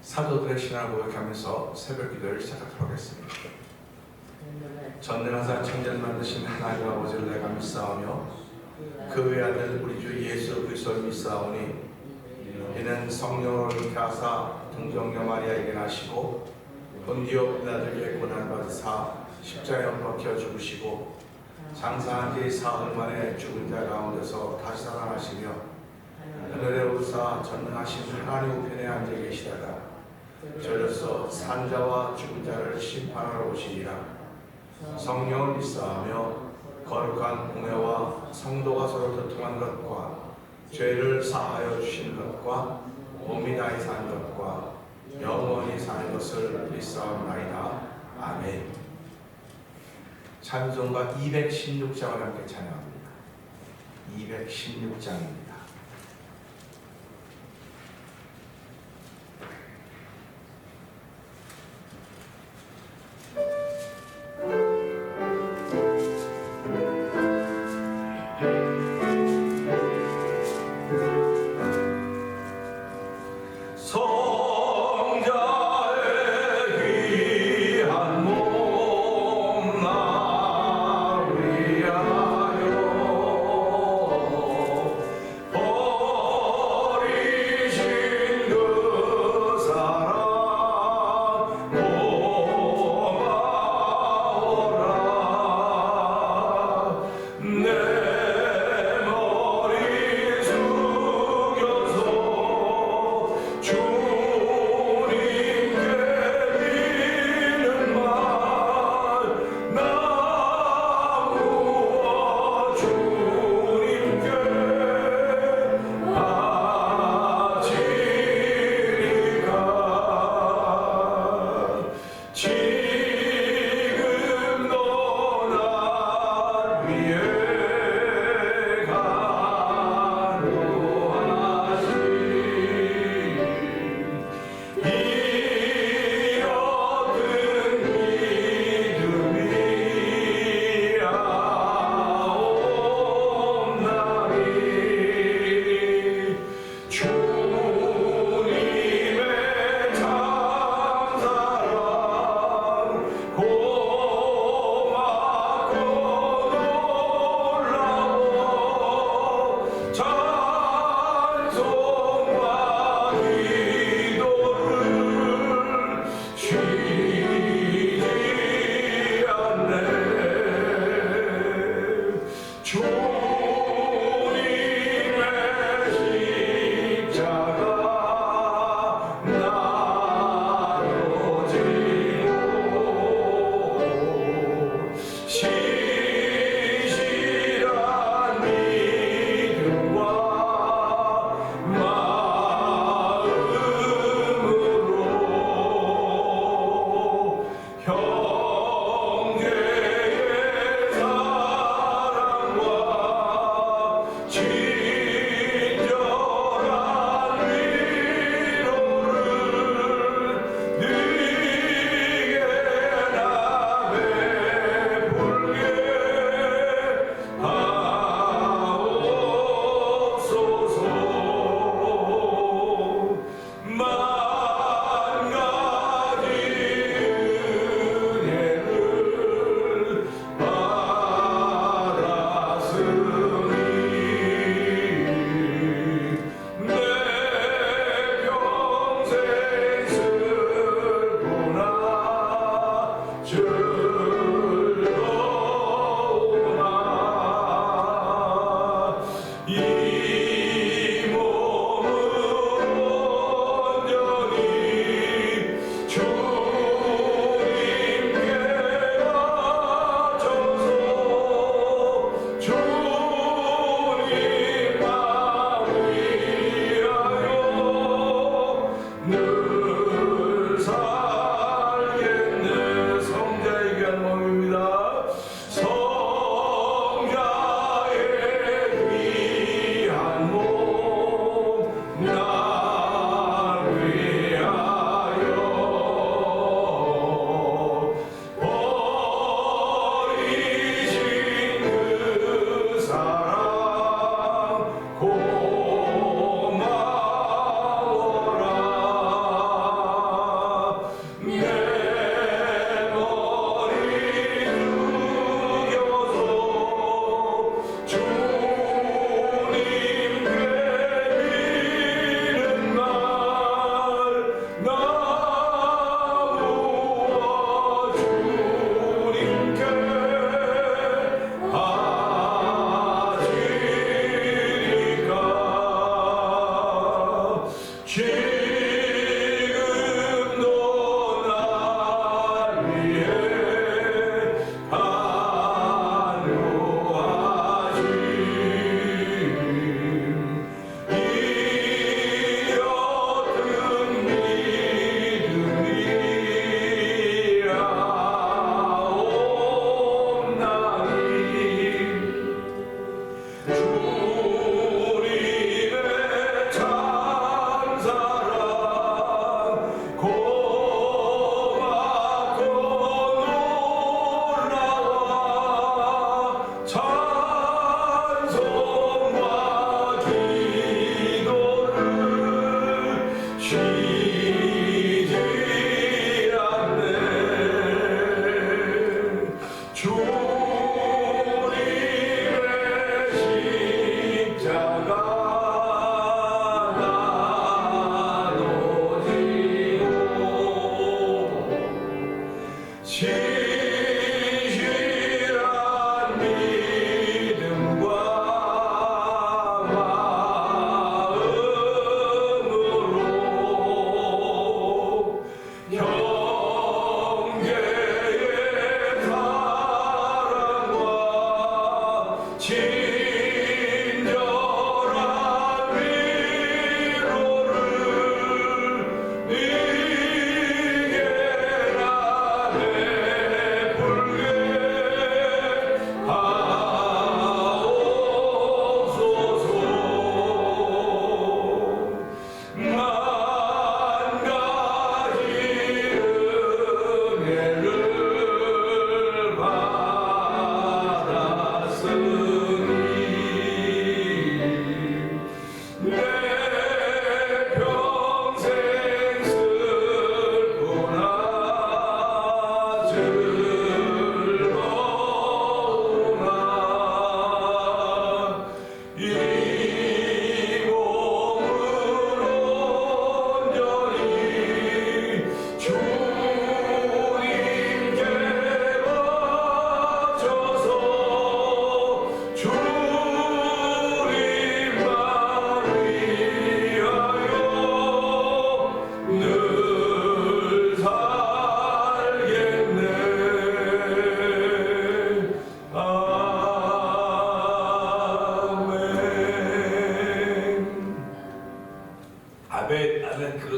사도들의 신앙을 고백하면서 새벽 기도를 시작하도록 하겠습니다. 전능하사 천지를 만드신 하나님 아버지를 내가 믿사오며 그 외아들 우리 주 예수 그리스도를 믿사오니 이는 성령으로 잉태하사 동정녀 마리아에게 나시고 본디오 빌라도에게 고난받으사 십자가에 못 박혀 죽으시고 장사한 지 사흘 만에 죽은 자 가운데서 다시 살아나시며 하늘에 오르사 전능하신 하나님 우편에 앉아 계시다가 저로서 산자와 죽은 자를 심판하러 오시리라. 성령을 믿사하며 거룩한 공회와 성도가 서로 교통한 것과 죄를 사하여 주신 것과 몸이 다히 산 것과 영원히 사는 것을 믿사옵나이다. 아멘. 찬송가 216장을 함께 찬양합니다. 216장입니다.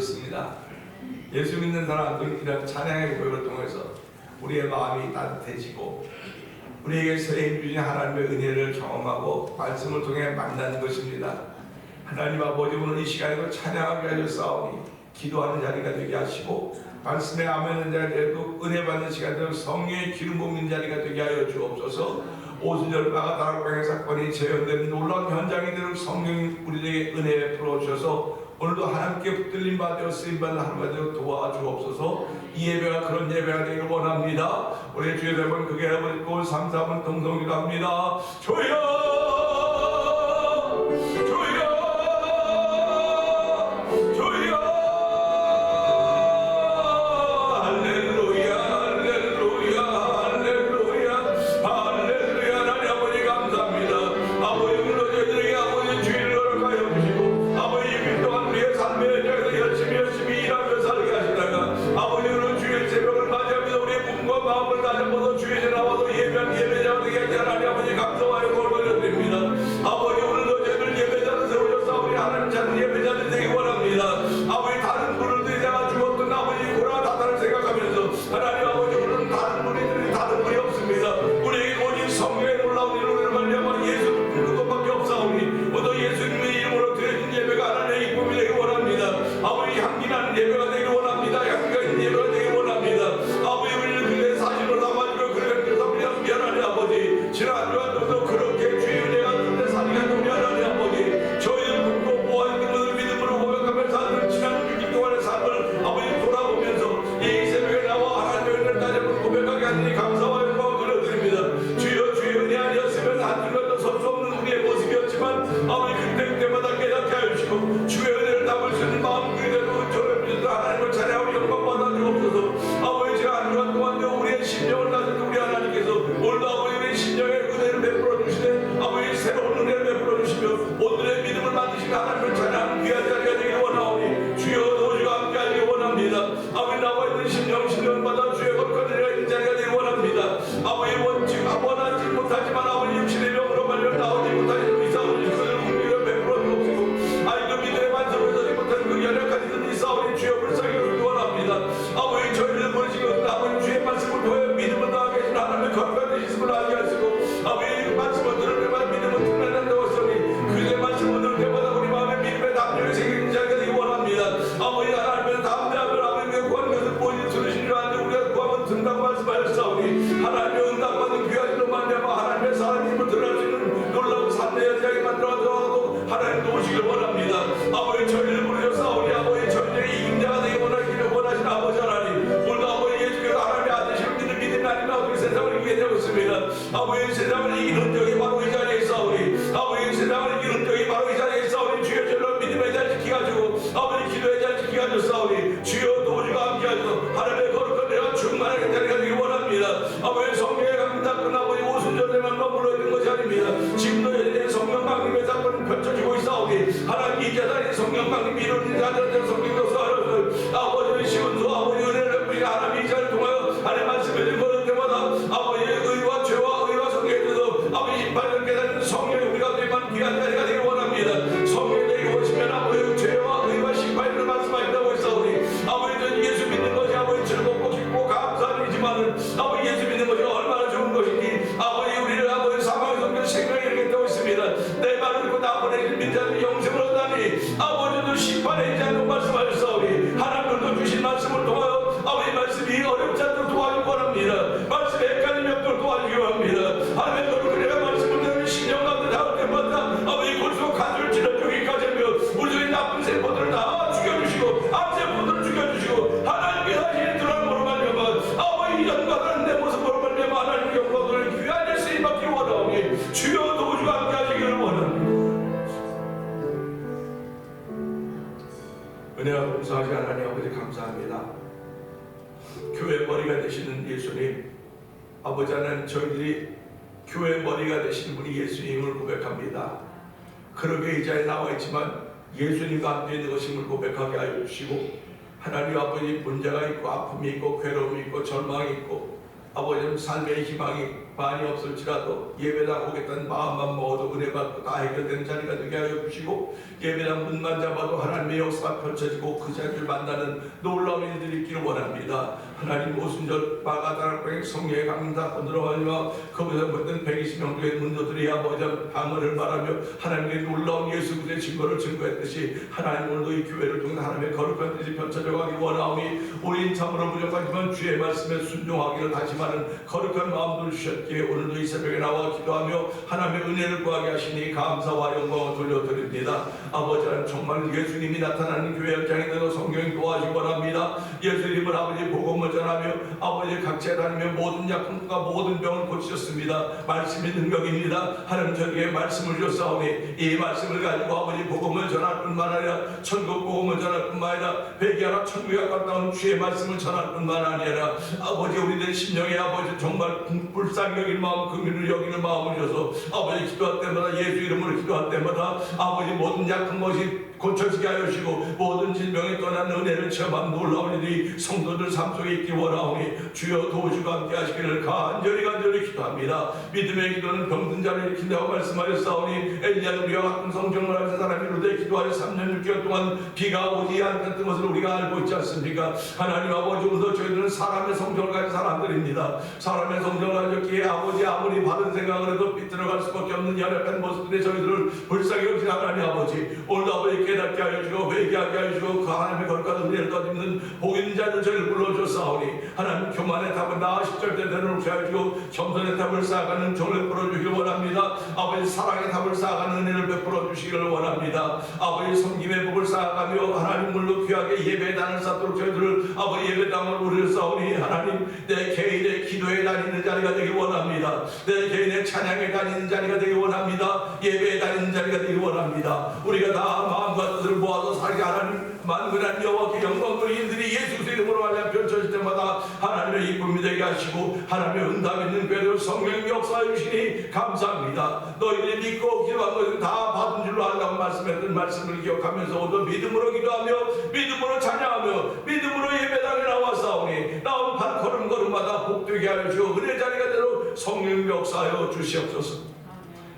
이루었습니다. 예수 믿는 사람들이란 찬양의 고백을 통해서 우리의 마음이 따뜻해지고 우리에게 선행 주신 하나님의 은혜를 경험하고 말씀을 통해 만나는 것입니다. 하나님 아버지, 오늘 이 시간에도 찬양하게 하셨사오니 기도하는 자리가 되게 하시고 말씀에 아멘하는 자리가 되고 은혜 받는 시간대로 성령의 기름 붓는 자리가 되게 하여 주옵소서. 오순절마가 다락방의 사건이 재현되는 놀라운 현장이 되는 성령이 우리에게 은혜 베풀어 주셔서 오늘도 하나님께 붙들림 받아 쓰임받는 하루가 되어 도와주옵소서. 이 예배가 그런 예배가 되기를 원합니다. 우리 주의 대본 그게 해버리고 3, 4분 동성기도 합니다. 주여 아버지 세상을 이기는 적이 바로 이 자리에 있사오니 아버지 세상을 이기는 적이 바로 이 자리에 있사오니 주여 저를 믿음의 자리 지켜가지고 아버지 기도의 자리 지켜가지사오니 주여 도우주가 함께하셔서 하나님의 거룩한 내가 충만하게 자리가 되기 원합니다. 아버지 성령의 강림 사건 아버지 오순절에만 머물러 있는 것이 아닙니다. 지금도 현재 성령 강림의 사건은 펼쳐지고 있사오니 하나님 이 자리에 성령 강림이 이루어진 자들한테 성령도 써하셔서 아버지의 시온소 아버지 은혜를 베푸니 하나님 이 자리를 통하여 하나님 말씀을 읽어낼 때마다 아버지의 의와 죄와 의와 성령에 대해서 아버지 심판을 깨닫는 성령이 우리가 되만 귀한 자리가 되기 원합니다. 성령이 되기 원하시면 아버지 죄와 의와 심판을 말씀하신다고 했사오니 아버지 전 예수 믿는 것이 아버지 즐겁고 기쁘고 감사한 일이지만은 아버지 예수 믿는 것이 얼마나 좋은 것인지 아버지 우리를 아버지 사망의 성경 생명에 이르겠다고 했습니다. 내 말을 듣고 나 보내신 민자는 영생을 얻다니 아버지도 심판에 있지 않고 말씀하셨사오니 하나님도 주신 말씀을 통하여 아버지 말씀이 어렵지 않도록 도와주기 원합니다. 말씀에 헷갈림이 없도록 도와주기 원합니다. 하나님의 거룩한 내가 말씀을 들으면 신령 가운데 닿을 때마다 아버지 골수고 가지를 찔러 죽이기까지 하며 우리 속에 나쁜 세포들을 다 죽여주시고 암세포들을 죽여주시고 하나님께서 하시는 드라마로 말미암아 아버지 연관하는 내 모습으로 말미암아 하나님의 영광을 귀하게 쓰임받기 원하오니 주여 도우주가 함께 하시기를 원합니다. 은혜와 감사하시 하나님 아버지 감사합니다. 교회 머리가 되시는 예수님 아버지 하나님 저희들이 교회 머리가 되시는 분이 예수님을 고백합니다. 그러게 이 자리에 나와 있지만 예수님과 함께 있는 것임을 고백하게 하여 주시고 하나님 아버지 문제가 있고 아픔이 있고 괴로움이 있고 절망이 있고 아버지 삶의 희망이 많이 없을지라도 예배당 오겠다는 마음만 먹어도 은혜 받고 다 해결되는 자리가 되게 하여 주시고, 예배당 문만 잡아도 하나님의 역사가 펼쳐지고 그 자리를 만나는 놀라운 일들이 있기를 원합니다. 하나님 오순절 마가다락방에 성령의 강림사건으로 하여 거기서 모든 120명 중의 문도들이 아버지 방언을 말하며 하나님의 놀라운 예수 그리스도의 증거를 증거했듯이, 하나님 오늘도 이 교회를 통해 하나님의 거룩한 뜻이 펼쳐져 가기 원하오니, 우리는 참으로 부족하지만 주의 말씀에 순종하기를 다짐하는 거룩한 마음을 주셨기에 오늘도 이 새벽에 나와 기도하며 하나님의 은혜를 구하게 하시니 감사와 영광을 돌려드립니다. 아버지 하나님, 정말 예수님이 나타나는 교회 현장에 대해서 성경이 도와주기 원합니다. 예수님은 아버지 복음을 전하며 아버지 각지에 다니며 모든 약품과 모든 병을 고치셨습니다. 말씀이 능력입니다. 하나님 저에게 말씀을 주셨사오니 이 말씀을 가지고 아버지 복음을 전할 뿐만 아니라 천국 복음을 전할 뿐만 아니라 회개하라 천국에 가까운 주의 말씀을 전할 뿐만 아니라 아버지 우리들 심령에 아버지 정말 불쌍히 여기는 마음, 긍휼을 여기는 마음을 주셔서 아버지 기도할 때마다 예수 이름으로 기도할 때마다 아버지 모든 약한 것이 고쳐지게 하여 주시고 모든 질병에 떠난 은혜를 체험한 놀라운 일이 성도들 삶 속에 있기 원하오니 주여 도우시고 함께 하시기를 간절히 기도합니다. 믿음의 기도는 병든 자를 일으킨다고 말씀하셨사오니 엘리야는 우리와 같은 성경을 하는 사람이 루되 기도하여 3년 6개월 동안 비가 오지 않았던 것을 우리가 알고 있지 않습니까? 하나님 아버지, 오늘도 저희들은 사람의 성경을 가진 사람들입니다. 사람의 성경을 가졌기에 아버지 아무리 바른 생각을 해도 삐뚤어갈 수밖에 없는 연약한 모습들의 저희들을 불쌍히 여기신 하나님 아버지, 오늘도 아버지 깨닫게 하여 주시고 회개하게 하여 주시고 그 하나님의 거룩한 은혜를 거듭는 복 있는 자들 저희를 불러주사오니 하나님 교만의 답을 나아 10절 때 내려놓게 하여 주시고 겸손의 답을 쌓아가는 정을 베풀어 주시길 원합니다. 아버지 사랑의 답을 쌓아가는 은혜를 베풀어 주시기를 원합니다. 아버지 섬김의 복을 쌓아가며 하나님 물로 귀하게 예배당을 쌓도록 저희들을 아버지 예배당을 우려사오니 하나님 내 개인의 기도에 다니는 자리가 되길 원합니다. 내 개인의 찬양에 다니는 자리가 되길 원합니다. 예배에 다니는 자리가 되길 원합니다. 우리가 다 마음과 뜻을 모아서 살게 하나님 만군한 여호와께 영광 인들이 예수 그리스도 이름으로 말하여 펼쳐질 때마다 하나님의 기쁨이 되게 하시고 하나님의 응답 있는 궤도를 성령 역사해 주시니 감사합니다. 너희들이 믿고 기도한 것을 다 받은 줄로 알라고 말씀했던 말씀을 기억하면서 오늘 믿음으로 기도하며 믿음으로 찬양하며 믿음으로 예배당에 나와싸우니 나온 발걸음걸음마다 복되게 하여 주시고 은혜 자리가 되도록 성령 역사하여 주시옵소서.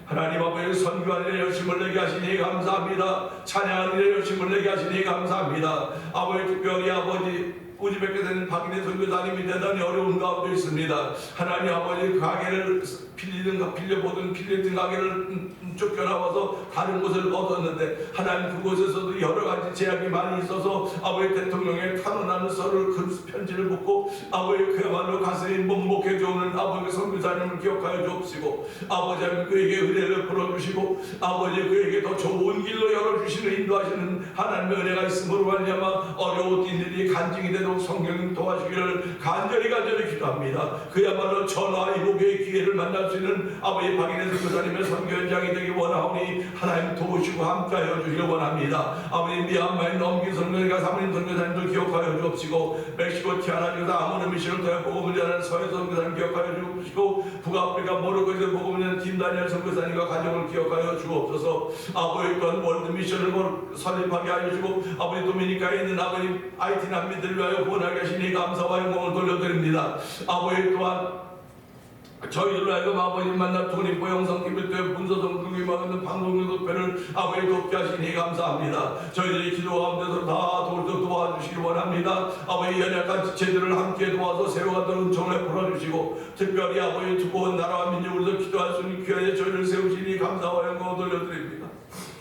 하나님 아버지 선교하는 일에 열심을 내게 하시니 감사합니다. 찬양하는 일에 열심을 내게 하시니 감사합니다. 아버지 특별히 아버지 우즈베크에 되는 박인혜 선교사님이 대단히 어려운 가운데 있습니다. 하나님 아버지 가게를 빌려보던 가게를 쫓겨나와서 다른 곳을 얻었는데 하나님 그곳에서도 여러 가지 제약이 많이 있어서 아버지 대통령의 탄원하는 서를 그 편지를 묻고 아버지 그야말로 가슴이 먹먹해져 오는 아버지 선교사님을 기억하여 주옵시고 아버지 하나님 그에게 은혜를 풀어주시고 아버지 그에게 더 좋은 길로 열어주시는 인도하시는 하나님의 은혜가 있음으로 말미암아 어려운 일들이 간증이 되도록 성령님 도와주기를 간절히 기도합니다. 그야말로 전화위복의 기회를 만날 수 있는 아버지 박인혜 선교사님의 선교 현장이 되기 원하오니 하나님 도우시고 함께하여 주시길 원합니다. 아버지 미얀마에 넘긴 선교사님과 사모님 선교사님도 기억하여 주옵시고 멕시코 티아나 주사 아모르 미션을 통해 복음을 전하는 서해 선교사님 기억하여 주옵시고 북아프리카 모로코에서 복음을 전하는 김다니엘 선교사님과 가정을 기억하여 주옵소서. 아버지 또한 월드 미션을 설립하게 하여 주시고 아버지 도미니카에 있는 아버지 IT 난민들을 위하여 구원하게 하시니 감사와 영광을 돌려드립니다. 아버지 또한 저희들로 하여금 아버지 만나 통립보 영상 TV때 문서성 등이 막는 방송교도편을 아버지 돕게 하시니 감사합니다. 저희들이 기도 가운데서 다 도와주시기 원합니다. 아버지 연약한 지체들을 함께 도와서 세워가도록 은총을 풀어주시고 특별히 아버지 두꺼운 나라와 민족으로서 기도할 수 있는 귀하게 저희를 세우시니 감사와 영광을 돌려드립니다.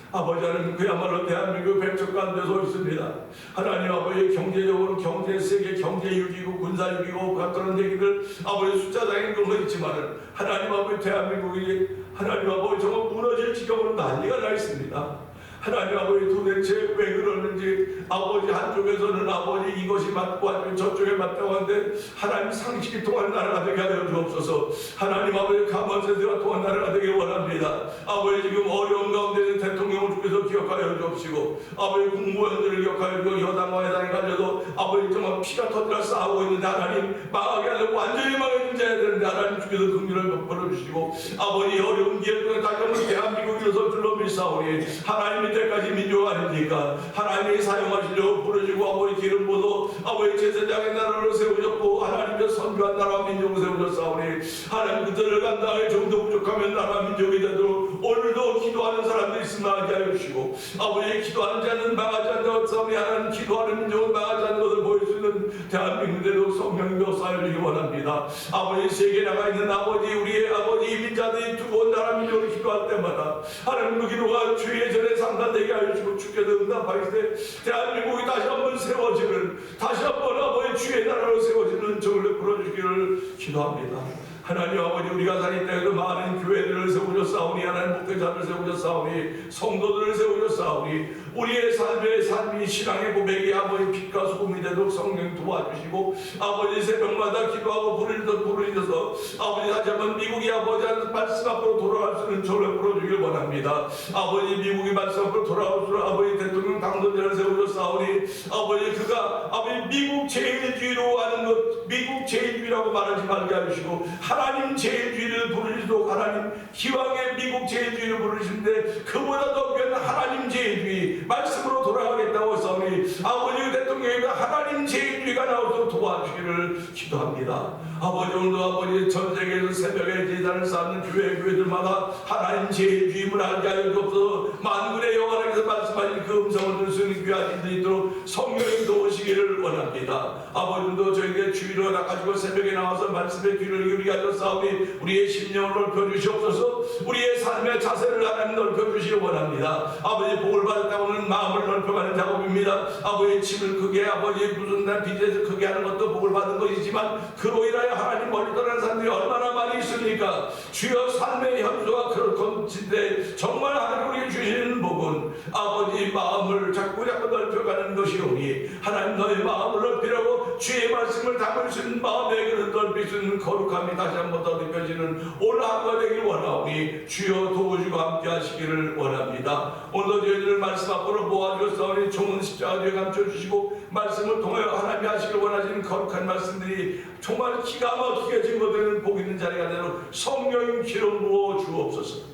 아버지 하나님 그야말로 대한민국 백척 가운데 서 있습니다. 하나님 아버지 경제적으로 경제 세계 경제 6위고 군사 6위고 그런 얘기들 아버지 숫자상인 그런 거 있지만은 하나님 아버지 대한민국이 하나님 아버지 정말 무너질 지경으로 난리가 나 있습니다. 하나님 아버지 도대체 왜 그러는지 아버지 한쪽에서는 아버지 이것이 맞고 아니면 저쪽에 맞다고 하는데 하나님 상식이 통한 나라가 되게 하여 주옵소서. 하나님 아버지 가만세대가 통한 나라가 되길 원합니다. 아버지 지금 어려운 가운데 있는 대통령을 주께서 기억하여 주옵시고 아버지 국무원들을 기억하여 주고 여당과 야당이 갈려도 아버지 정말 피가 터뜨려 싸우고 있는데 하나님 망하게 하려고 완전히 망해진 자야 되는데 하나님 주께서 긍휼을 베풀어 주시고 아버지 어려운 기회를 통해 다시 한번 대한민국 일어설 줄로 밀사오니 하나님 하나님 때까지 민족 아닙니까? 하나님이 사용하시려고 부르시고 아버지 기름 부어 아버지 제사장의 나라를 세우셨고 하나님의 선교한 나라 민족을 세우셨사오니 하나님 그들을 감당할 정도 부족하면 나라 민족이 되도록 오늘도 기도하는 사람들이 있으면 하게 하여 주시고 아버지 기도하는 자는 망하지 않는 사오니 하나님 기도하는 민족은 망하지 않는 것을 보일 수 있는 대한민국에도 성령이 역사해 주시기 원합니다. 아버지 세계에 나가 있는 아버지 우리의 아버지 이민자들이 두고 나라 민족을 기도할 때마다 하나님 그 기도가 주의 전에 상달되게 하여 주시고 주께서 응답하시되 대한민국이 다시 한번 세워지는 다시 한번 아버지 주의 나라로 세워지는 정을 베풀어 주기를 기도합니다. 하나님 아버지 우리가 사는 때에도 많은 교회들을 세우셨사오니 하나님 목회자를 세우셨사오니 성도들을 세우셨사오니 우리의 삶이 신앙의 고백이 아버지 빛과 소금이 되도록 성령 도와주시고 아버지 새벽마다 기도하고 부르셔서 아버지 다시 한번 미국이 아버지 말씀 앞으로 돌아갈 수 있는 저를 풀어주길 원합니다. 아버지 미국이 말씀 앞으로 돌아올 수 있는 아버지 대통령 당선자를 세우셨사오니 아버지 그가 아버지 미국 제일주의로 하는 것 미국 제일주의라고 말하지 말게 해주시고 하나님 제일주의를 부르시도록 하나님 기왕의 미국 제일주의를 부르시는데 그보다 더 귀한 하나님 제일주의 말씀으로 돌아가겠다고 했사오니 아버지 대통령이가 하나님 제일주의가 나오도록 도와주기를 기도합니다. 아버지 오늘도 아버지 전 세계에서 새벽에 제단을 쌓는 교회들마다 하나님 제일주의를 알게 하여 주옵소서. 만군의 여호와께서 말씀하신 그 음성을 들을 수 있는 귀한 이들이 있도록 성령이 도우시기를 원합니다. 아버지도 저에게 주의로 나가지고 새벽에 나와서 말씀의 귀를 기울이게 하셨사오니 우리의 심령을 넓혀 주시옵소서. 우리의 삶의 자세를 하나님 넓혀 주시기 원합니다. 아버지 복을 받았다고는 마음을 넓혀가는 작업입니다. 아버지 집을 크게 아버지 무슨 날 비즈니스 크게 하는 것도 복을 받은 것이지만 그로 인하여 하나님 멀리 떠나는 사람들이 얼마나 많이 있습니까? 주여 삶의 현수가 그럴 것인데 정말 하나님 우리에게 주시는 복은 아버지 마음을 자꾸 넓혀가는 것이오니 하나님 너의 마음을 넓히려고 주의 말씀을 담을 수 있는 마음의 그릇 넓힐 수 있는 거룩함이 다시 한번 더 느껴지는 오늘 하루가 되길 원하오니 주여 도우시고 함께 하시기를 원합니다. 오늘도 저희들을 말씀 앞으로 모아주셨사오니 좋은 십자가 뒤에 감춰주시고 말씀을 통하여 하나님이 하시길 원하시는 거룩한 말씀들이 정말 기가 막히게 증거되는 복 있는 자리가 되도록 성령님 기름 부어 주옵소서.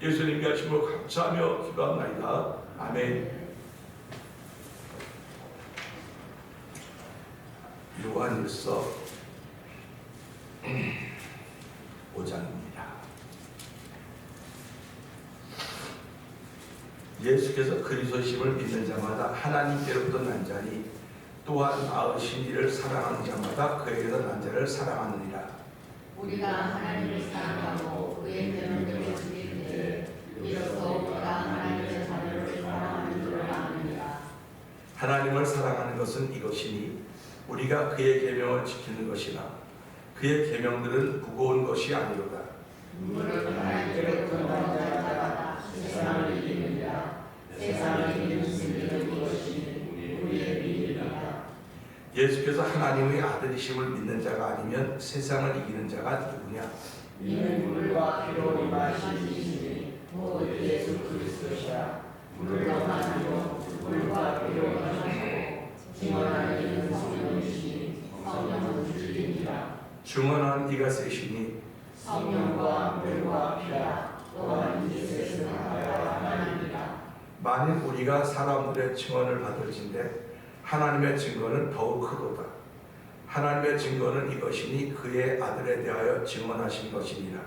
예수님께 하심으로 감사하며 기도합나이다. 아멘. 요한일서 5장입니다. 예수께서 그리스도심을 믿는 자마다 하나님께로부터 난 자니 또한 낳으신 이를 사랑하는 자마다 그에게서 난 자를 사랑하느니라. 우리가 하나님을 사랑하고 그의 계명들을 지킬 때에 이로써 우리가 하나님의 자녀를 사랑하는 줄 아느니라. 하나님을 사랑하는 것은 이것이니 우리가 그의 계명을 지키는 것이나 그의 계명들은 무거운 것이 아니로다. 무릇 하나님께로부터 난 자마다 세상을 이기느니라. 세상을 이기는 승리는 이것이 우리의 믿음이다. 예수께서 하나님의 아들이심을 믿는 자가 아니면 세상을 이기는 자가 누구냐? 이는 물과 피로 임하신 이시니 곧 예수 그리스도시라. 물로 하나님도 물과 피로 임하시고 증언하는 이는 성령이시니 성령은 주님이라. 증언하는 이가 셋이니 성령과 물과 피라. 또한 이 셋은 하나님이라. 만일 우리가 사람들의 증언을 받을진대 하나님의 증거는 더욱 크도다. 하나님의 증거는 이것이니 그의 아들에 대하여 증언하신 것이니라.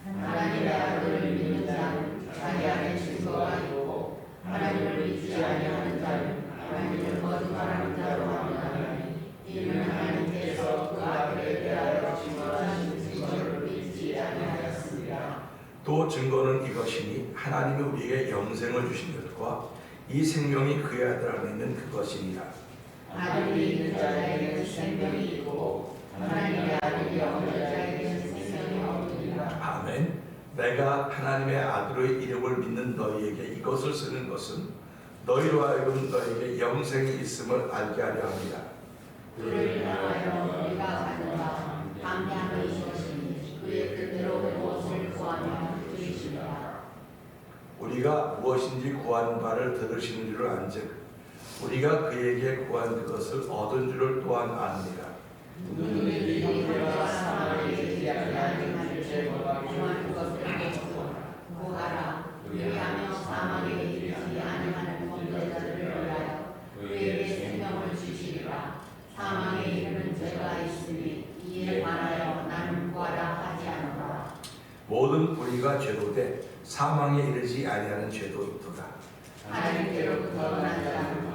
하나님의 아들을 믿는 자는 자기 안에 증거가 있고 하나님을 믿지 아니하는 자는 하나님을 거짓말하는 자로 합니다니 이는 하나님께서 그 아들에 대하여 증언하신 증거를 믿지 아니하였습니다. 또 증거는 이것이니 하나님이 우리에게 영생을 주신 것과 이 생명이 그의 아들 안에 있는 그것이니라. 아들이 있는 자에게는 생명이 있고 하나님의 아들이 없는 자에게는 생명이 없느니라. 아멘. 내가 하나님의 아들의 이름을 믿는 너희에게 이것을 쓰는 것은 너희로 하여금 너희에게 영생이 있음을 알게 하려 합니다. 그를 인하여 우리가 받은 바 감량의 것이니 그의 뜻대로 무엇을 구하면 주시리라. 우리가 무엇인지 구한 바를 들으시는 줄을 안즉 우리가 그에게 구한 그것을 얻은 줄을 또한 아느니라. 누구든지 너희가 사랑을 얘기하지 아니하는 죄와 구한 것을 구하라. 그리하며 사망에 이르지 아니하는 범죄자들을 위하여 그에게 생명을 주시리라. 사망에 이르는 죄가 있으니 이에 관하여 나는 구하라 하지 않노라. 모든 우리가 죄로되 사망에 이르지 아니하는 죄도 있도다. 하나님께로부터 난 자는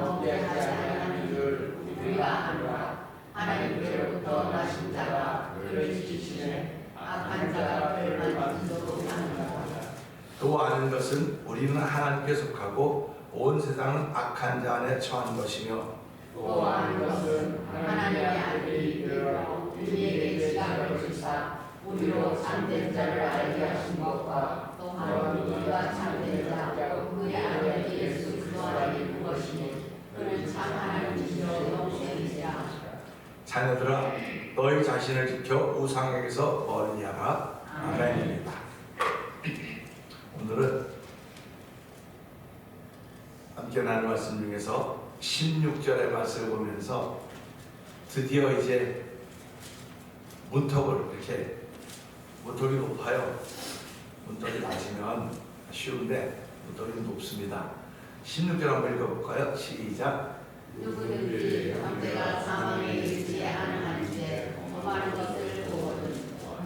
범죄하지 아니하는 줄 우리가 아노라. 하나님께로부터 나신 자가 그를 지키시네. 악한 자가 그를 만지도록 하느니라. 또 아는 것은 우리는 하나님께 속하고 온 세상은 악한 자 안에 처한 것이며 또 아는 것은 하나님의 알기 이르러 우리에게 지각을 주사 우리로 참된 자를 알게 하신 것과 또한 우리가 참된 자 그의 아들 예수 그리스도 안에 있는 것이니 그는 참 하나님이시요 영생이시라. 자녀들아 너희 자신을 지켜 우상에게서 멀리하라. 아멘입니다. 오늘은 함께 나눈 말씀 중에서 16절의 말씀을 보면서 드디어 이제 문턱을 이렇게 문턱이 높아요. 문턱이 낮으면 쉬운데 문턱이 높습니다. 16절 한번 읽어볼까요? 시작. 누구든지 형제가 사망에 이르지 않은 죄 많은 것을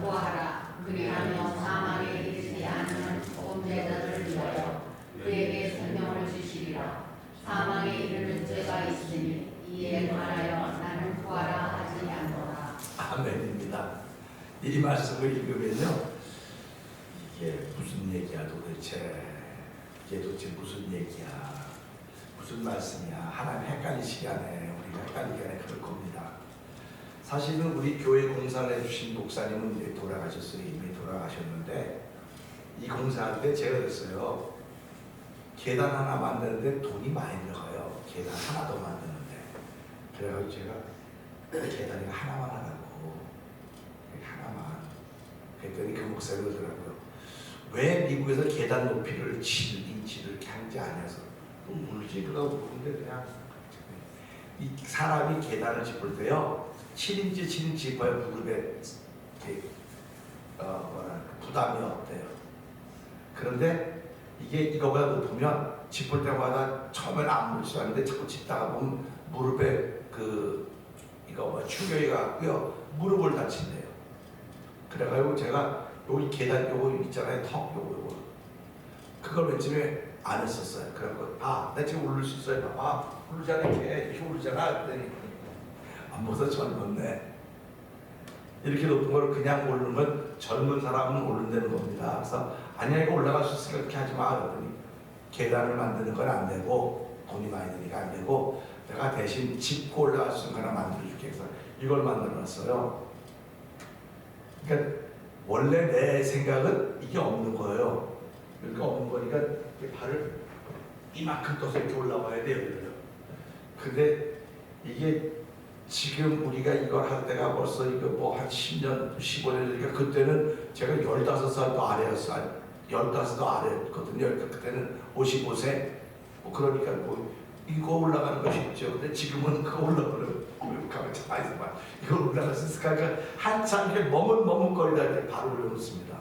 구하라. 그리하며 사망에 이르지 않은 범죄자들을 위하여 그에게 생명을 주시리라. 사망에 이르는 죄가 있으니 이에 관하여 나는 구하라 하지 않노라. 아멘입니다. 이 말씀을 읽으면요, 이게 무슨 얘기야 도대체? 이게 도대체 무슨 얘기야? 무슨 말씀이야? 하나님 헷갈리시게 하네. 우리가 헷갈리게 하네. 그럴 겁니다. 사실은 우리 교회 공사를 해주신 목사님은 이제 돌아가셨어요. 이미 돌아가셨는데 이 공사할 때 제가 그랬어요. 계단 하나 만드는데 돈이 많이 들어가요. 계단 하나 더 만드는데. 그래가지고 제가 계단이 하나만 하라고. 하나만. 그랬더니 그 목사님 그러더라고요. 왜 미국에서 계단 높이를 7인치를 이렇게 하는지 아냐서 물질이라고 보는데 그냥 이 사람이 계단을 짚을 때요 7인치 짚어야 무릎에 부담이 없대요. 그런데 이게 이거보다 높으면 짚을 때마다 처음에는 안 물지않는데 자꾸 짚다가 보면 무릎에 충격이 가고요 무릎을 다친대요. 그래가지고 제가 여기 계단 요거 있잖아요. 턱 요거 그걸 맨 처음에 안 했었어요. 그래갖고 나 지금 오를 수 있어요. 봐봐 오르잖아 이렇게 오르잖아. 그랬더니 안 벗어 젊었네. 이렇게 높은 걸 그냥 오르는 건 젊은 사람은 오른다는 겁니다. 그래서 아니야 이거 올라갈 수 있으니까 그렇게 하지 마. 그랬더니 계단을 만드는 건 안 되고 돈이 많이 드니까 안 되고 내가 대신 짚고 올라갈 수 있는 거 하나 만들어줄게 해서 이걸 만들어놨어요. 그러니까 원래 내 생각은 이게 없는 거예요. 그러니까 없는 거니까 발을 이만큼 떠서 이렇게 올라와야 돼요. 근데 이게 지금 우리가 이걸 할 때가 벌써 이거 뭐 한 10년, 15년이니까 그때는 제가 15살도 아래였어요. 15도 아래였거든요. 그때는 55세. 뭐 그러니까 뭐 이거 올라가는 거 쉽죠. 근데 지금은 그거 올라가면 가만 가만히 있어봐. 이거 올라갈 수 있을까? 그러니까 한참 이렇게 머뭇머뭇거리다 이렇게 바로 올려놓습니다.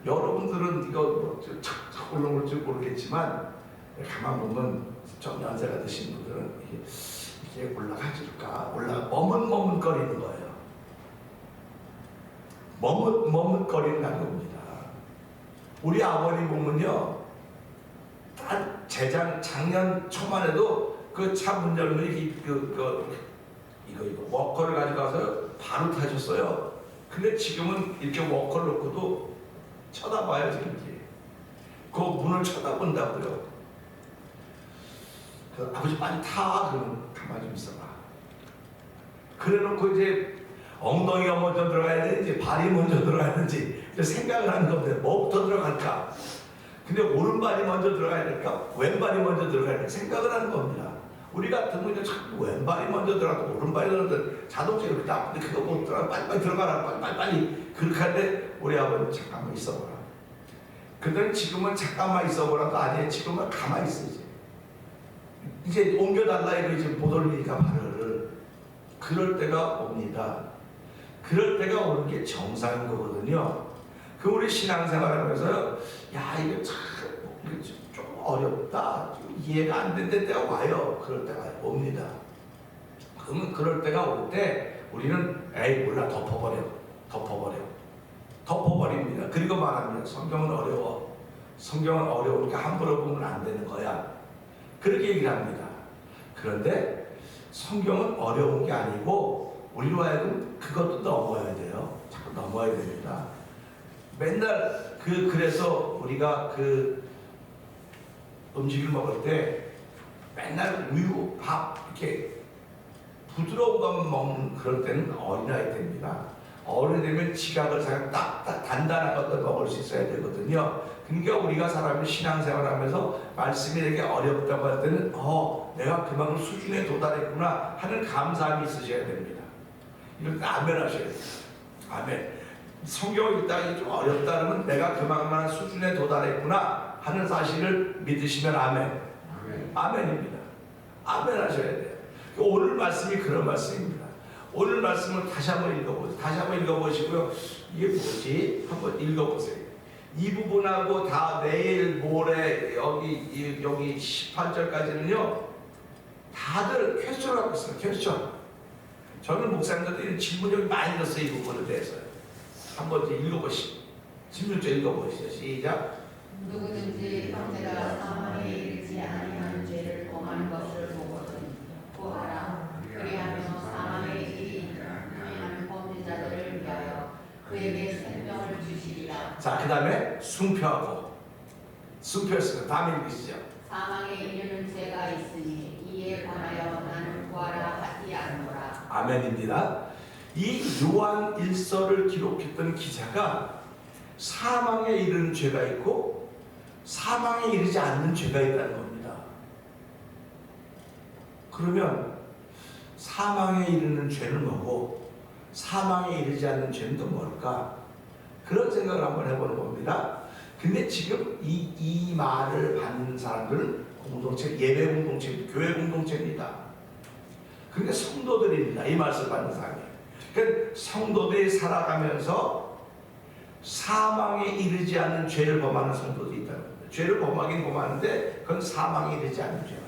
여러분들은 이거 뭐 착착 올라올 줄 모르겠지만 가만 보면 좀 연세가 드신 분들은 이게 올라가질까? 머뭇머뭇거리는 거예요. 머뭇머뭇거린다는 겁니다. 우리 아버님 보면요, 작년 초만 해도 그 차 문 열면 이거 워커를 가져가서 바로 타셨어요. 근데 지금은 이렇게 워커를 놓고도 쳐다봐요, 지금. 그 문을 쳐다본다고요. 아버지 빨리 타. 그러면 가만히 좀 있어봐. 그래 놓고 이제 엉덩이가 먼저 들어가야 되는지 발이 먼저 들어가야 되는지 생각을 하는 겁니다. 뭐부터 들어갈까? 근데 오른발이 먼저 들어가야 될까? 왼발이 먼저 들어가야 될까? 생각을 하는 겁니다. 우리 같은 분은 자꾸 왼발이 먼저 들어가고 오른발이 들어가도 자동차가 그렇게 나쁜데 그거 못 들어가. 빨리 들어가라. 빨리. 그렇게 하는데 우리 아버님 잠깐만 있어보라. 그들은 지금은 잠깐만 있어보라도 아니에요. 지금은 가만히 있어야지. 이제 옮겨달라 이거 이제 못 올리니까 발을. 그럴 때가 옵니다. 그럴 때가 오는 게 정상인 거거든요. 그 우리 신앙생활하면서 야 이거 참 좀 어렵다, 좀 이해가 안 되는 때가 와요. 그럴 때가 옵니다. 그러면 그럴 때가 올 때 우리는 에이 몰라 덮어버립니다. 그리고 말합니다. 성경은 어려워. 성경은 어려우니까 함부로 보면 안 되는 거야. 그렇게 얘기를 합니다. 그런데 성경은 어려운 게 아니고 우리로 하여금 그것도 넘어야 돼요. 자꾸 넘어야 됩니다. 맨날 그래서 우리가 그 음식을 먹을 때 맨날 우유, 밥 이렇게 부드러운 것만 먹는 그럴 때는 어린아이 때입니다. 어른이 되면 지각을 사용 딱딱 단단한 것도 먹을 수 있어야 되거든요. 그러니까 우리가 사람이 신앙생활하면서 말씀이 되게 어렵다고 할 때는 내가 그만큼 수준에 도달했구나 하는 감사함이 있으셔야 됩니다. 이럴 때 아멘 하셔야 돼요. 아멘. 성경을 읽다가 좀 어렵다 그러면 내가 그만한 수준에 도달했구나 하는 사실을 믿으시면 아멘. 아멘입니다. 아멘 하셔야 돼요. 오늘 말씀이 그런 말씀입니다. 오늘 말씀을 다시 한번 읽어보세요. 다시 한번 읽어보시고요. 이게 뭐지? 한번 읽어보세요. 이 부분하고 다 내일 모레 여기 18절까지는요 다들 퀘스천을 갖고 있어요. 퀘스천. 저는 목사님들이 질문이 많이 있었어요. 이 부분에 대해서요. 한번 읽어보시죠. 16절 읽어보시죠. 시작. 누구든지 형제가 사망에 이르지 아니하는 죄를 범하는 것을 보거든 구하라. 그리하며 사망에 이르지 아니하는 범죄자들을 위하여 그에게 생명을 주시리라. 자, 그 다음에 순표였습니다. 다음 읽으시죠. 사망에 이르는 죄가 있으니 이에 관하여 나는 구하라 하지 않노라. 아멘입니다. 이 요한 1서를 기록했던 기자가 사망에 이르는 죄가 있고 사망에 이르지 않는 죄가 있다는 겁니다. 그러면 사망에 이르는 죄는 뭐고 사망에 이르지 않는 죄는 또 뭘까? 그런 생각을 한번 해보는 겁니다. 근데 지금 이 말을 받는 사람들은 공동체, 예배 공동체, 교회 공동체입니다. 그러니까 성도들입니다. 이 말씀을 받는 사람이. 그러니까 성도들이 살아가면서 사망에 이르지 않는 죄를 범하는 성도들이 있다는 겁니다. 죄를 범하긴 범하는데 그건 사망에 이르지 않는 죄입니다.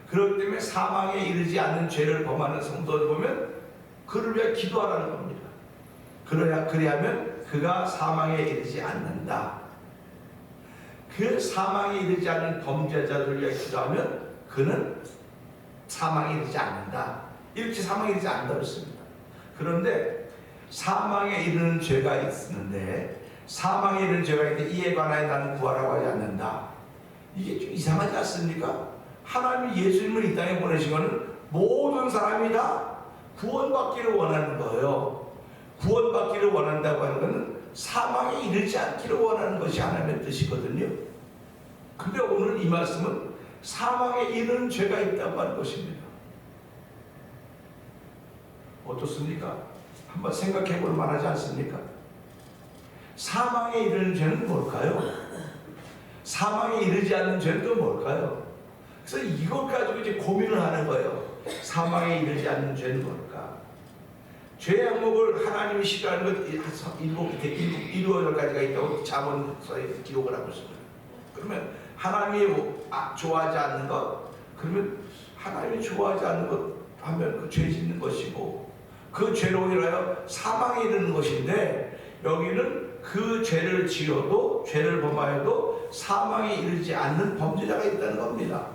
그렇기 때문에 사망에 이르지 않는 죄를 범하는 성도를 보면 그를 위해 기도하라는 겁니다. 그래야면 그가 사망에 이르지 않는다. 그 사망에 이르지 않는 범죄자들을 위해 기도하면 그는 사망에 이르지 않는다. 이렇게 사망에 이르지 않는다고 했습니다. 그런데 사망에 이르는 죄가 있는데 사망에 이르는 죄가 있는데 이에 관하여 나는 구하라고 하지 않는다. 이게 좀 이상하지 않습니까? 하나님이 예수님을 이 땅에 보내신 것은 모든 사람이 다 구원받기를 원하는 거예요. 구원받기를 원한다고 하는 것은 사망에 이르지 않기를 원하는 것이 하나님의 뜻이거든요. 근데 오늘 이 말씀은 사망에 이르는 죄가 있다고 하는 것입니다. 어떻습니까? 한번 생각해 볼 만하지 않습니까? 사망에 이르는 죄는 뭘까요? 사망에 이르지 않는 죄는 또 뭘까요? 그래서 이것 가지고 이제 고민을 하는 거예요. 사망에 이르지 않는 죄는 뭘까? 죄 항목을 하나님이 싫어하는 것 7가지가 있다고 잠언서에 기록을 하고 있습니다. 그러면 하나님이 좋아하지 않는 것, 그러면 하나님이 좋아하지 않는 것 하면 그 죄 짓는 것이고 그 죄로 인하여 사망에 이르는 것인데 여기는 그 죄를 지어도 죄를 범하여도 사망에 이르지 않는 범죄자가 있다는 겁니다.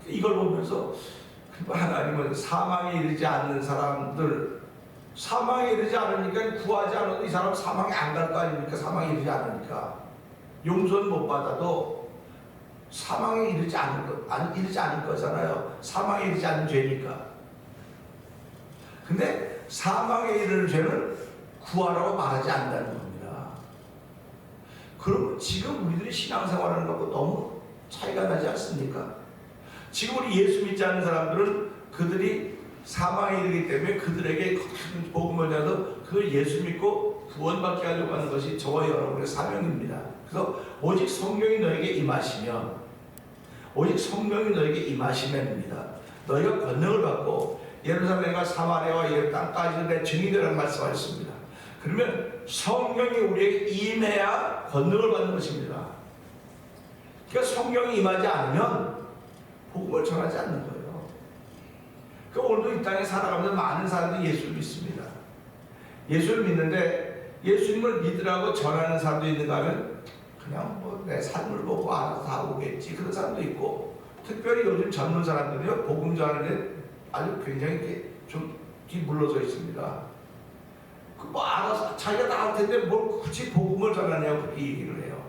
이걸 보면서 하나님은 사망에 이르지 않는 사람들, 사망에 이르지 않으니까 구하지 않아도 이 사람 사망에 안 갈 거 아닙니까? 사망에 이르지 않으니까 용서는 못 받아도 사망에 이르지 않을 거잖아요. 사망에 이르지 않는 죄니까. 근데 사망에 이르는 죄는 구하라고 말하지 않는다는 겁니다. 그럼 지금 우리들이 신앙생활하는 것과 너무 차이가 나지 않습니까? 지금 우리 예수 믿지 않는 사람들은 그들이 사망에 이르기 때문에 그들에게 복음을 전해서 그 예수 믿고 구원받게 하려고 하는 것이 저와 여러분의 사명입니다. 그래서 오직 성령이 너에게 임하시면, 오직 성령이 너에게 임하시면입니다. 너희가 권능을 받고 예루살렘과 사마리아와 이 땅까지 내 증인이라는 말씀하셨습니다. 그러면 성령이 우리에게 임해야 권능을 받는 것입니다. 그러니까 성령이 임하지 않으면 복음을 전하지 않는 거예요. 그러니까 오늘도 이 땅에 살아가면서 많은 사람들이 예수를 믿습니다. 예수를 믿는데 예수님을 믿으라고 전하는 사람도 있는가 하면 그냥 뭐 내 삶을 보고 알아서 다 오겠지 그런 사람도 있고, 특별히 요즘 젊은 사람들이요 복음 전하는데 아주 굉장히 좀 뒤물러져 있습니다. 그 뭐 알아서 자기가 다 할 텐데 뭘 굳이 복음을 전하냐고 그렇게 얘기를 해요.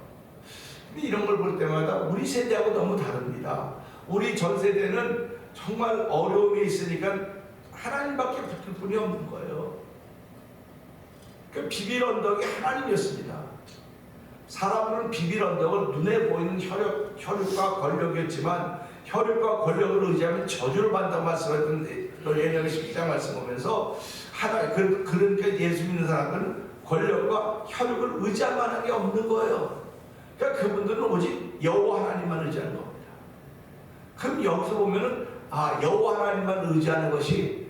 근데 이런 걸 볼 때마다 우리 세대하고 너무 다릅니다. 우리 전 세대는 정말 어려움이 있으니까 하나님밖에 붙을 분이 없는 거예요. 그 비빌 언덕이 하나님이었습니다. 사람들은 비빌 언덕을 눈에 보이는 혈육과 권력이었지만 혈육과 권력을 의지하면 저주를 받는다고 말씀했던 예전에 10장 말씀 보면서 그러니까 예수 믿는 사람들은 권력과 혈육을 의지할 만한 게 없는 거예요. 그러니까 그분들은 오직 여호와 하나님만 의지하는 겁니다. 그럼 여기서 보면은 여호와 하나님만 의지하는 것이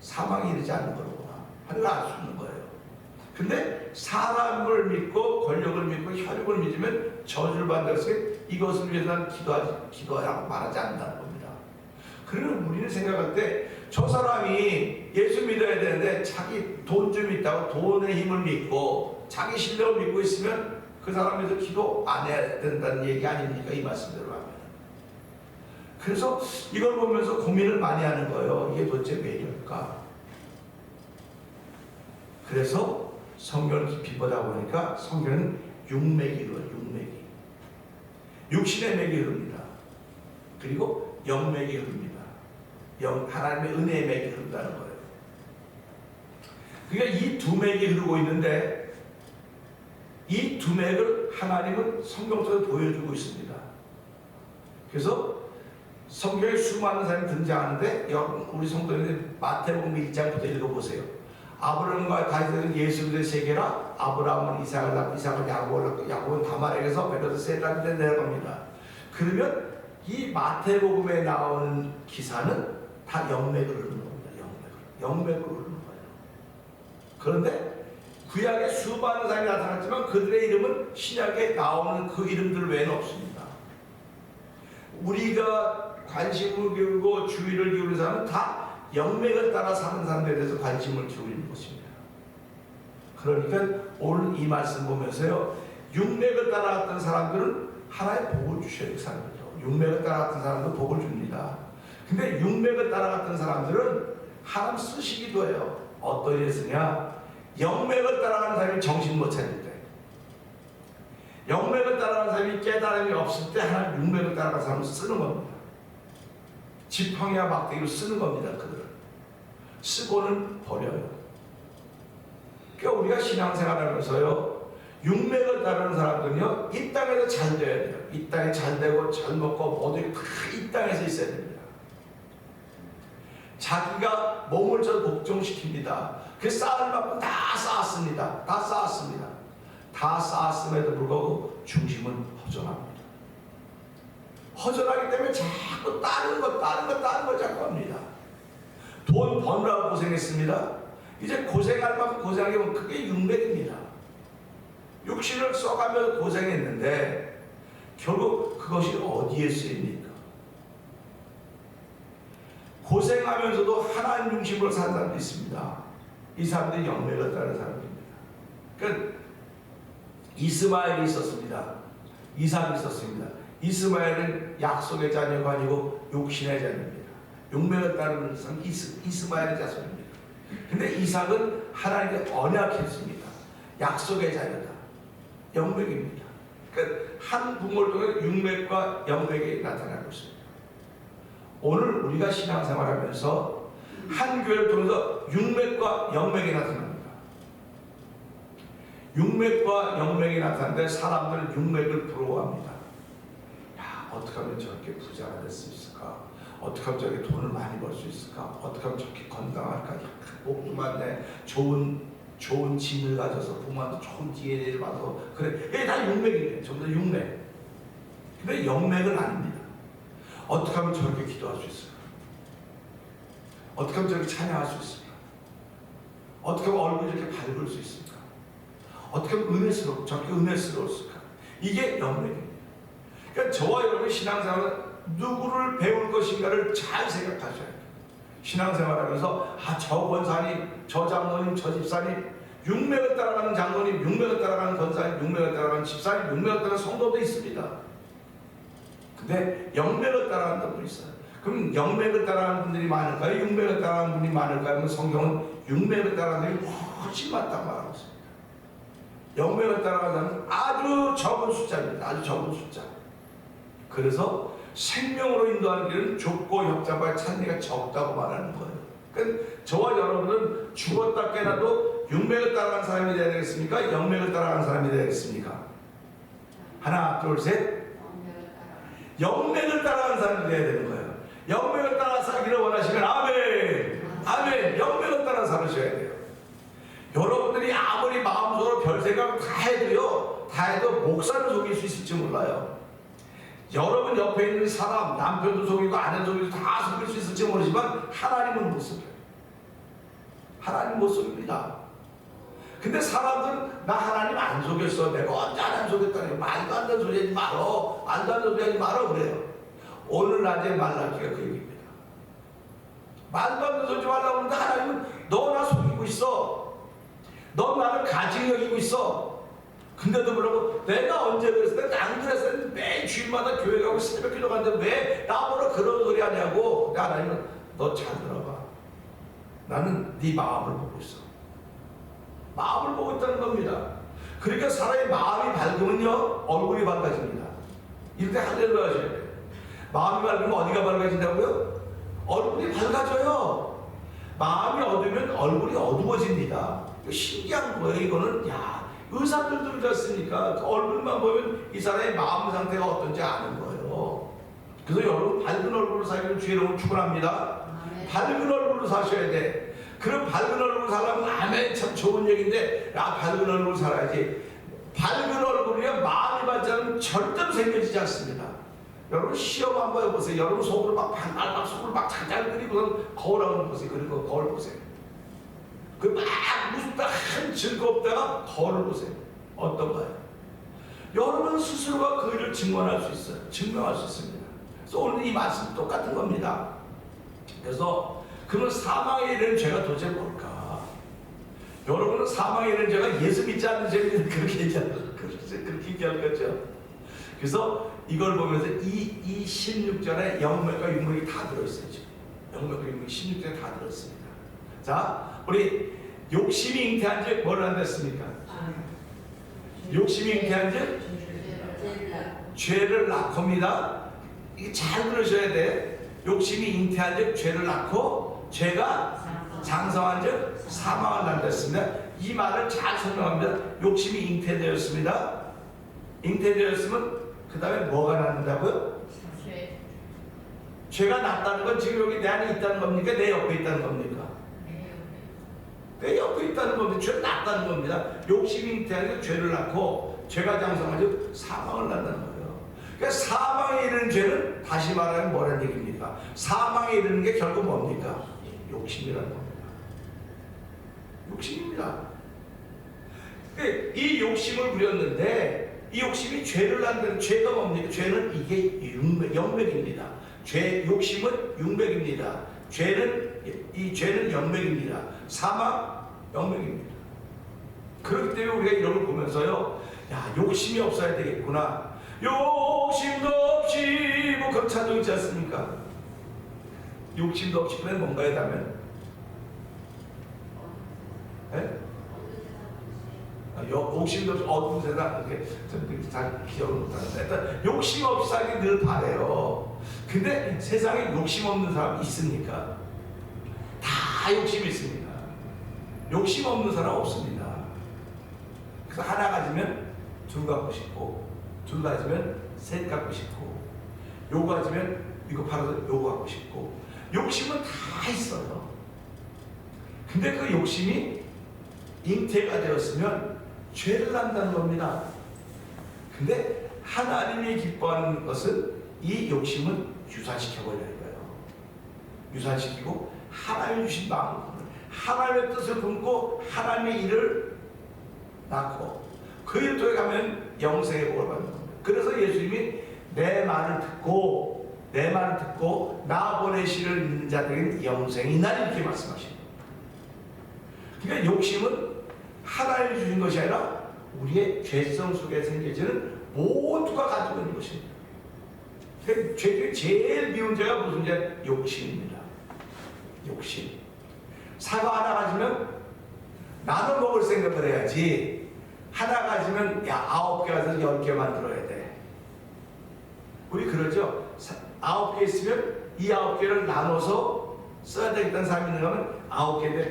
사망에 이르지 않는 거구나 하늘 알 수 있는 거예요. 근데 사람을 믿고 권력을 믿고 혈육을 믿으면 저주를 받는 것은 이것을 위해서 기도하라고 말하지 않는다는 겁니다. 그러면 우리는 생각할 때 저 사람이 예수 믿어야 되는데 자기 돈 좀 있다고 돈의 힘을 믿고 자기 실력을 믿고 있으면 그 사람에서 기도 안 해야 된다는 얘기 아닙니까? 이 말씀대로 하면. 그래서 이걸 보면서 고민을 많이 하는 거예요. 이게 도대체 왜일까? 그래서 성경을 깊이 보다 보니까 성경은 육맥이 흐르요. 육맥이. 육신의 맥이 흐릅니다. 그리고 영맥이 흐릅니다. 하나님의 은혜의 맥이 흐른다는 거예요. 그러니까 이 두 맥이 흐르고 있는데 이 두 맥을 하나님은 성경 속에 보여주고 있습니다. 그래서 성경에 수많은 사람이 등장하는데 여러분 우리 성도님들 마태복음 1장부터 읽어보세요. 아브라함과 다윗은 예수 그리스도의 세계라. 아브라함은 이삭을 낳고 이삭은 야곱을 낳고 야곱은 다말에게서 베로스 세라빈데 내려갑니다. 그러면 이 마태복음에 나오는 기사는 다 영맥을 흐르는 겁니다. 영맥을 흐르는 거예요. 그런데 구약에 수많은 사람이 나타났지만 그들의 이름은 신약에 나오는 그 이름들 외에는 없습니다. 우리가 관심을 기울고 주의를 기울이는 사람은 다 영맥을 따라 사는 사람들에 대해서 관심을 기울이는 것입니다. 그러니까 오늘 이 말씀 보면서요, 육맥을 따라갔던 사람들은 하나의 복을 주셔야 사는 거죠. 육맥을 따라갔던 사람들은 복을 줍니다. 근데 육맥을 따라갔던 사람들은 하나님 쓰시기도 해요. 어떤 일을 쓰냐? 영맥을 따라가는 사람이 정신 못 차릴 때, 영맥을 따라가는 사람이 깨달음이 없을 때 하나님 육맥을 따라가는 사람을 쓰는 겁니다. 지팡이와 막대기로 쓰는 겁니다. 그들은 쓰고는 버려요. 그러니까 우리가 신앙생활하면서요, 육맥을 따르는 사람들은요, 이 땅에서 잘 돼야 돼요. 이 땅에 잘 되고 잘 먹고 모두 이 땅에서 있어야 됩니다. 자기가 몸을 저 복종시킵니다. 그 쌓을 만큼 다 쌓았습니다. 다 쌓았습니다. 다 쌓았음에도 불구하고 중심은 허전합니다. 허전하기 때문에 자꾸 다른 거 자꾸 합니다. 돈 버느라고 고생했습니다. 이제 고생할 만큼 고생하게 되면 그게 육맥입니다. 육신을 써가며 고생했는데 결국 그것이 어디에 쓰입니까? 고생하면서도 하나님 중심으로 사는 사람도 있습니다. 이 사람들이 영맥을 따르는 사람입니다. 그러니까 이스마엘이 있었습니다. 이삭이 있었습니다. 이스마엘은 약속의 자녀가 아니고 육신의 자녀입니다. 육맥을 따르는 사람은 이스마엘의 자손입니다. 근데 이삭은 하나님께 언약했습니다. 약속의 자녀다. 영맥입니다. 그러니까 한 부모를 통해 육맥과 영맥이 나타나고 있습니다. 오늘 우리가 신앙생활하면서 한 교회를 통해서 육맥과 영맥이 나타납니다. 육맥과 영맥이 나타나는데 사람들은 육맥을 부러워합니다. 야, 어떻게 하면 저렇게 부자가 될 수 있을까? 어떻게 하면 저렇게 돈을 많이 벌 수 있을까? 어떻게 하면 저렇게 건강할까? 복도 많네. 좋은 짐을 가져서 부모한테 좋은 DNA를 받아서 그래. 이게 다 육맥이에요. 전부 다 육맥. 근데 영맥은 아닙니다. 어떻게 하면 저렇게 기도할 수 있을까? 어떻게 하면 저렇게 찬양할 수 있을까? 어떻게 하면 얼굴이 이렇게 밝을 수 있을까? 어떻게 하면 저렇게 은혜스러웠을까? 이게 영맥입니다. 그러니까 저와 여러분의 신앙생활은 누구를 배울 것인가를 잘 생각하셔야 돼요. 신앙생활하면서 저 권사님, 저 장로님, 저 집사님, 육맥을 따라가는 장로님, 육맥을 따라가는 권사님, 육맥을 따라가는 집사님, 육맥을 따라가는 성도도 있습니다. 근데 영맥을 따라가는 분이 있어요. 그럼 영맥을 따라가는 분들이 많을까요? 육맥을 따라가는 분이 많을까요? 그럼 성경은 육맥을 따라가는 분이 훨씬 많다고 말하고 있습니다. 영맥을 따라가는 아주 적은 숫자입니다. 아주 적은 숫자. 그래서 생명으로 인도하는 길은 좁고 협잡과 찬리가 적다고 말하는 거예요. 그러니까 저와 여러분은 죽었다 깨나도 육맥을 따라가는 사람이 되어야 되겠습니까? 영맥을 따라가는 사람이 되겠습니까? 하나, 둘, 셋. 영맥을 따라가는 사람이 되어야 되는 거예요. 영맥을 따라 살기를 원하시면 아멘. 아멘. 영맥을 따라 살으셔야 돼요. 여러분들이 아무리 마음속으로 별 생각 다 해도 목사를 속일 수 있을지 몰라요. 여러분 옆에 있는 사람, 남편도 속이고 아내도 속이고 다 속일 수 있을지 모르지만 하나님은 못 속여요. 하나님 못 속입니다. 근데 사람들은 나 하나님 안 속였어. 내가 언제 하나님 속였다니. 말도 안 되는 소리 하지 말어. 말도 안 되는 소리 하지 말어. 그래요. 오늘 낮에 말라기가 그 얘기입니다. 말도 안 되는 소리 하지 말라고 하는데 하나님은 너 나 속이고 있어. 너 나를 가증 여기고 있어. 근데도 뭐라고 내가 언제 그랬어? 내가 안 그랬어. 매일 주일마다 교회 가고 새벽 기도 가는데 왜 나보고 그런 소리 하냐고. 하나님은 너 잘 들어봐. 나는 네 마음을 보고 있어. 마음을 보고 있다는 겁니다. 그러니까 사람의 마음이 밝으면요 얼굴이 밝아집니다. 이럴 때 할렐루야 하셔야 돼요. 마음이 밝으면 어디가 밝아진다고요? 얼굴이 밝아져요. 마음이 어두우면 얼굴이 어두워집니다. 신기한 거예요. 이거는 의사들도 그렇습니까? 그 얼굴만 보면 이 사람의 마음 상태가 어떤지 아는 거예요. 그래서 여러분 밝은 얼굴로 살기를 주의 이름으로 축원합니다. 밝은 얼굴로 사셔야 돼. 그럼 밝은 얼굴로 살아면 아멘 참 좋은 얘기인데 밝은 얼굴로 살아야지. 밝은 얼굴이야 마음이 밝지 않으면 절대로 생겨지지 않습니다. 여러분 시험 한번 해보세요. 여러분 속으로 막 속으로 막 잘잘 그리고 거울 한번 보세요. 그리고 거울 보세요. 그 막 무섭다 한 즐겁다가 거울을 보세요. 어떤가요? 여러분 스스로가 그 일을 증명할 수 있어요. 증명할 수 있습니다. 그래서 오늘 이 말씀 똑같은 겁니다. 그래서 그러면 사망에 이르는 죄가 도대체 뭘까? 여러분은 사망에 이르는 죄가 예수 믿지 않는 죄는 그렇게 얘기하는 거죠. 그래서 이걸 보면서 이 16절에 영맥과 육맥이 다 들어있어요. 영맥과 육맥이 16절에 다 들어있습니다. 자, 우리 욕심이 잉태한 즉 뭘 한댔습니까? 욕심이 잉태한 즉 죄를 낳고입니다. 이게 잘 들으셔야 돼. 욕심이 잉태한 즉 죄를 낳고 죄가 장성한 즉 사망을 낳았습니다. 이 말을 잘 설명합니다. 욕심이 잉태되었습니다. 잉태되었으면 그 다음에 뭐가 낳는다고요? 죄가 낳았다는 건 지금 여기 내 안에 있다는 겁니까? 내 옆에 있다는 겁니까? 내 옆에 있다는 겁니다. 죄를 낳았다는 겁니다. 욕심이 잉태하는 죄를 낳고 죄가 장성하죠. 사망을 낳는다는 거예요. 그러니까 사망에 이르는 죄는 다시 말하면 뭐라는 얘기입니까? 사망에 이르는 게 결국 뭡니까? 욕심이라는 겁니다. 욕심입니다. 이 욕심을 부렸는데 이 욕심이 죄를 낳는 죄가 뭡니까? 죄는 이게 영맥입니다. 욕심은 육맥입니다. 죄는 영맥입니다. 사망 영맥입니다. 그렇기 때문에 우리가 이런 걸 보면서요, 욕심이 없어야 되겠구나. 욕심도 없이 뭐 그런 찬송 있지 않습니까? 욕심도 없이 그냥 뭔가에 닿으면 욕심도 없이 어두운 세상 이렇게 잘 기억을 못하는데 일단 욕심 없이 살기 늘 바래요. 근데 세상에 욕심 없는 사람이 있습니까? 다 욕심이 있습니다. 욕심 없는 사람 없습니다. 그래서 하나 가지면 둘 갖고 싶고, 둘 가지면 셋 갖고 싶고, 요거 가지면 이거 팔아서 요거 갖고 싶고, 욕심은 다 있어요. 근데 그 욕심이 잉태가 되었으면 죄를 낳는다는 겁니다. 근데 하나님이 기뻐하는 것은 이 욕심은 유산시켜버리는 거예요. 유산시키고 하나님이 주신 마음, 하나님의 뜻을 품고 하나님의 일을 낳고 그 일 통해 가면 영생의 복을 받는 겁니다. 그래서 예수님이 내 말을 듣고 나 보내시를 믿는 자들에게는 영생이 있나니 이렇게 말씀하십니다. 그러니까 욕심은 하나님이 주신 것이 아니라 우리의 죄성 속에 생겨지는 모두가 가지고 있는 것입니다. 죄 제일 미운 죄가 무슨 죄? 욕심입니다. 욕심. 사과 하나 가지면 나눠 먹을 생각을 해야지, 하나 가지면 야 9개 가서 10개 만들어야 돼. 우리 그러죠? 9개 있으면 이 9개를 나눠서 써야 되겠다는 사람이 있는 거는 9개인데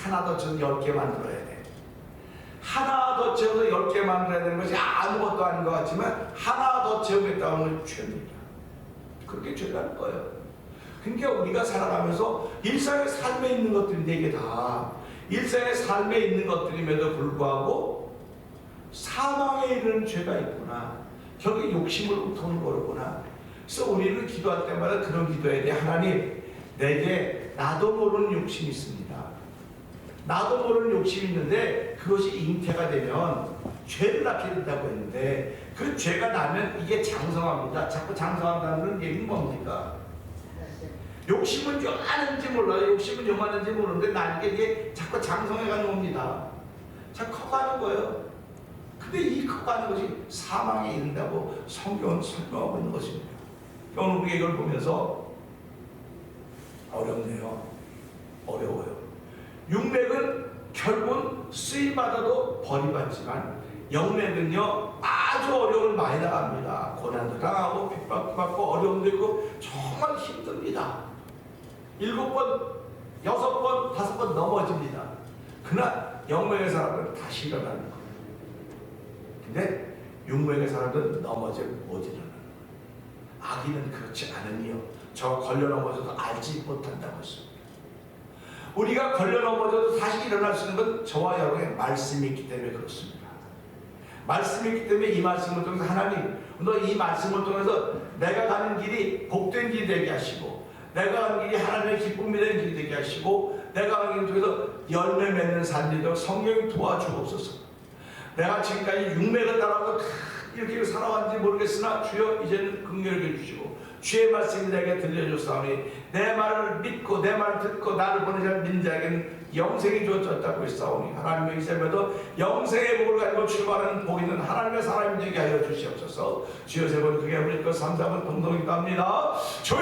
하나 더 쳐서 10개 만들어야 돼. 하나 더 채워서 10개 만들어야 되는 것이 아무것도 아닌 것 같지만 하나 더 채우겠다고 하면 죄입니다. 그렇게 죄라는 거예요. 그러니까 우리가 살아가면서 일상의 삶에 있는 것들인데 이게 다 일상의 삶에 있는 것들임에도 불구하고 사망에 이르는 죄가 있구나. 결국 욕심을 우통을 거르구나. 그래서 우리는 기도할 때마다 그런 기도해야 돼. 하나님, 내게 나도 모르는 욕심이 있습니다. 나도 모르는 욕심이 있는데 그것이 잉태가 되면 죄를 낳게 된다고 했는데 그 죄가 나면 이게 장성합니다. 자꾸 장성한다는 얘기는 뭡니까? 욕심은 요만한지 몰라요. 욕심은 요만한지 모르는데 나에게 이게 자꾸 장성해가는 겁니다. 자꾸 커가는 거예요. 근데 이 커가는 것이 사망에 이른다고 성경은 설명하고 있는 것입니다. 오늘 우리가 이걸 보면서 어렵네요. 어려워요. 육맥은 결국은 쓰임받아도 버림받지만 영맥은요 아주 어려움을 많이 당합니다. 고난도 당하고 핍박도 받고 어려움도 있고 정말 힘듭니다. 7번, 6번, 5번 넘어집니다. 그러나 영맥의 사람들은 다시 일어나는 거예요. 근데 육맥의 사람들은 넘어져 못 일어나는 거예요. 악인은 그렇지 않으니요 저 걸려 넘어져도 알지 못한다고 했습니다. 우리가 걸려 넘어져도 다시 일어날 수 있는 건 저와 여러분의 말씀이 있기 때문에 그렇습니다. 말씀이 있기 때문에 이 말씀을 통해서 하나님, 너 이 말씀을 통해서 내가 가는 길이 복된 길이 되게 하시고 내가 가는 길이 하나님의 기쁨이 되는 길이 되게 하시고 내가 가는 길을 통해서 열매 맺는 삶이 되도록 성령이 도와주옵소서. 내가 지금까지 육맥을 따라서 이렇게 살아왔는지 모르겠으나 주여 이제는 긍휼히 주시고 주의 말씀이 내게 들려줬사오니 내 말을 믿고 내 말을 듣고 나를 보내자 믿는 자에게는 영생이 주어졌다고 했사오니 하나님의 이세에도 영생의 복을 가지고 출발하는 복 있는 하나님의 사람이 되게 하여 주시옵소서. 주여 세 번 크게 부르니까 3, 4번 동동이 갑니다. 주여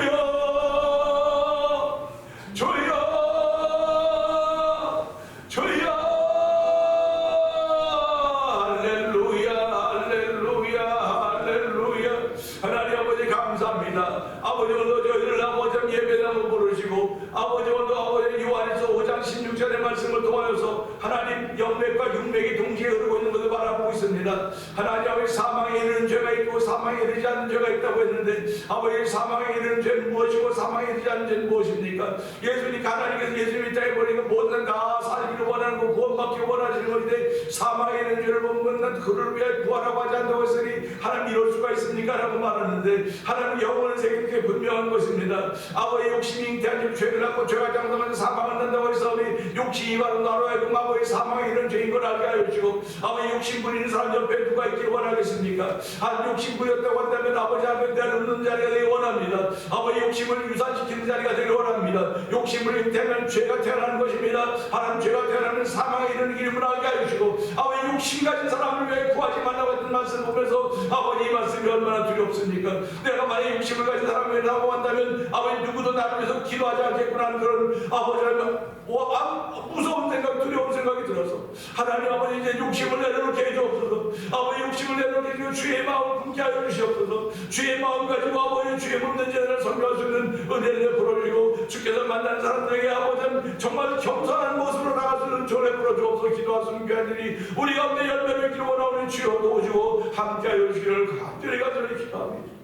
주여 주여 아버지 오늘도 저희를 아버지 예배당을 부르시고 아버지 오늘도 아버지 요한에서 5장 16절의 말씀을 통하여서 하나님 영맥과 육맥이 동시에 흐르고 있는 것을 바라보고 있습니다. 하나님 아버지 사망에 이르는 죄가 있고 사망에 이르지 않는 죄가 있다고 했는데 아버지 사망에 이르는 죄는 무엇이고 사망에 이르지 않는 죄는 무엇입니까? 예수님 하나님께서 예수님이 땅에 보내니까 모든 다 살기를 원하는 거 구원받기를 원하시는 것인데 사망에 이르는 죄를 보면 난 그를 위해 구하라고 하지 않다고 했으니 하나님 이럴 수가 있습니까? 라고 말하는데 하나님 영혼을 새기는 게 분명한 것입니다. 아버지 욕심이 잉태한 죄를 낳고 죄가 장성하면 사망을 난다고 했사오니 욕심이 바로 나로 하여금 아버지 사망에 이르는 죄인 걸 알게 하여 주시고 아버지 욕심 부리는 사람 옆에 누가 있기를 원하겠습니까? 욕심 부렸다고 한다면 아버지 앞에 내놓는 자리가 되기 원합니다. 아버지 욕심을 유산시키는 자리가 되기 원합니다. 욕심을 잉태하면 죄가 태어나는 것입니다. 하나님 죄가 태어나는 사망에 이르는 이름을 알게 하여 주시고 아버지 욕심 가진 사람을 왜 구하지 말라고 했던 말씀을 보면서 아버지 이 말씀이 얼마나 두렵습니까? 내가 만약 욕심을 가진 사람을 라고 한다면 아버지 누구도 나를 위해서 기도하지 않겠구나 하는 그런 아버지라면 무서운 생각, 두려운 생각이 들어서 하나님 아버지 이제 욕심을 내려놓게 해주옵소서. 아버지 욕심을 내려놓게 해주고 주의 마음을 품게 하여 주시옵소서. 주의 마음 가지고 아버지 주의 묻는 제자를 섬겨할 수 있는 은혜를 베풀어주시고 주께서 만나는 사람들에게 아버지 정말 겸손한 모습으로 나갈 수 있는 조례 풀어주옵소서. 기도할 수 있는 교회들이 우리 가운데 열매 맺기를 원하오니 주여 도우시고 함께 하여 주시기를 간절히 기도합니다.